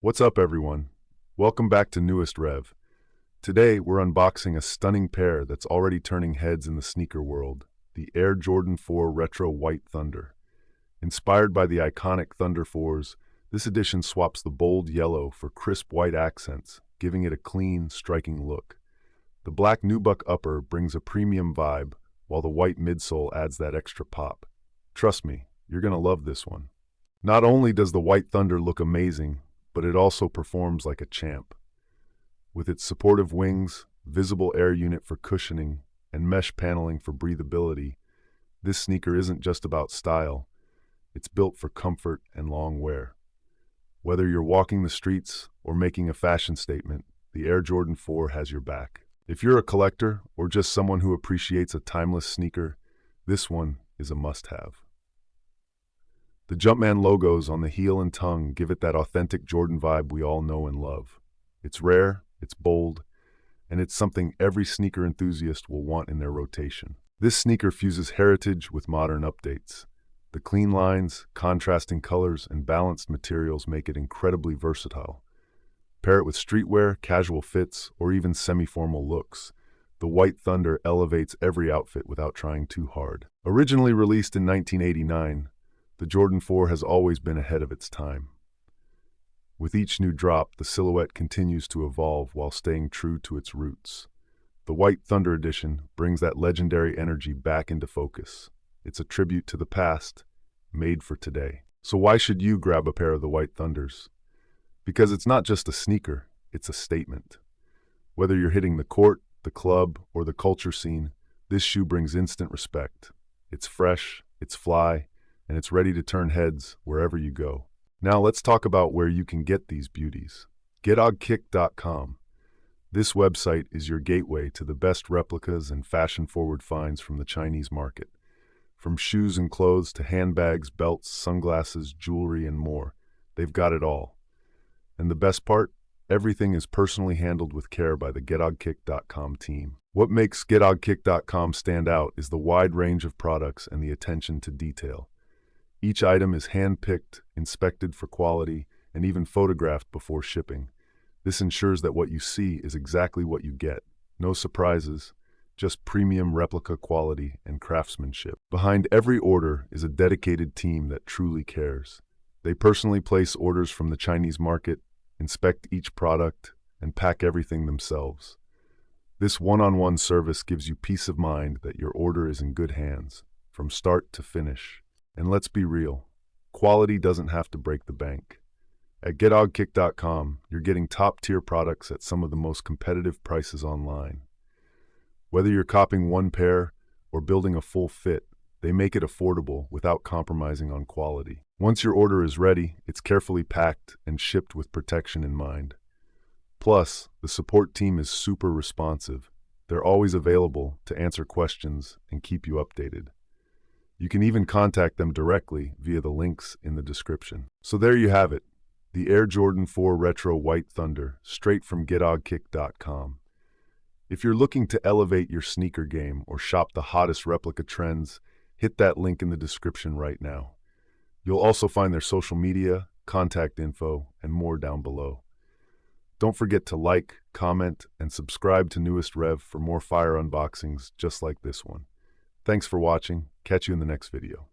What's up, everyone? Welcome back to Newest Rev. Today, we're unboxing a stunning pair that's already turning heads in the sneaker world, the Air Jordan 4 Retro White Thunder. Inspired by the iconic Thunder 4s, this edition swaps the bold yellow for crisp white accents, giving it a clean, striking look. The black nubuck upper brings a premium vibe, while the white midsole adds that extra pop. Trust me, you're gonna love this one. Not only does the White Thunder look amazing, but it also performs like a champ. With its supportive wings, visible air unit for cushioning, and mesh paneling for breathability, this sneaker isn't just about style, it's built for comfort and long wear. Whether you're walking the streets or making a fashion statement, the Air Jordan 4 has your back. If you're a collector or just someone who appreciates a timeless sneaker, this one is a must-have. The Jumpman logos on the heel and tongue give it that authentic Jordan vibe we all know and love. It's rare, it's bold, and it's something every sneaker enthusiast will want in their rotation. This sneaker fuses heritage with modern updates. The clean lines, contrasting colors, and balanced materials make it incredibly versatile. Pair it with streetwear, casual fits, or even semi-formal looks. The White Thunder elevates every outfit without trying too hard. Originally released in 1989, the Jordan 4 has always been ahead of its time. With each new drop, the silhouette continues to evolve while staying true to its roots. The White Thunder edition brings that legendary energy back into focus. It's a tribute to the past, made for today. So why should you grab a pair of the White Thunders? Because it's not just a sneaker, it's a statement. Whether you're hitting the court, the club, or the culture scene, this shoe brings instant respect. It's fresh, it's fly, and it's ready to turn heads wherever you go. Now let's talk about where you can get these beauties. GetOgKick.com. This website is your gateway to the best replicas and fashion-forward finds from the Chinese market. From shoes and clothes to handbags, belts, sunglasses, jewelry, and more, they've got it all. And the best part? Everything is personally handled with care by the GetOgKick.com team. What makes GetOgKick.com stand out is the wide range of products and the attention to detail. Each item is hand-picked, inspected for quality, and even photographed before shipping. This ensures that what you see is exactly what you get. No surprises, just premium replica quality and craftsmanship. Behind every order is a dedicated team that truly cares. They personally place orders from the Chinese market, inspect each product, and pack everything themselves. This one-on-one service gives you peace of mind that your order is in good hands, from start to finish. And let's be real, quality doesn't have to break the bank. At GetOgKick.com, you're getting top-tier products at some of the most competitive prices online. Whether you're copying one pair or building a full fit, they make it affordable without compromising on quality. Once your order is ready, it's carefully packed and shipped with protection in mind. Plus, the support team is super responsive. They're always available to answer questions and keep you updated. You can even contact them directly via the links in the description. So there you have it, the Air Jordan 4 Retro White Thunder, straight from GetOgKick.com. If you're looking to elevate your sneaker game or shop the hottest replica trends, hit that link in the description right now. You'll also find their social media, contact info, and more down below. Don't forget to like, comment, and subscribe to Newest Rev for more fire unboxings just like this one. Thanks for watching. Catch you in the next video.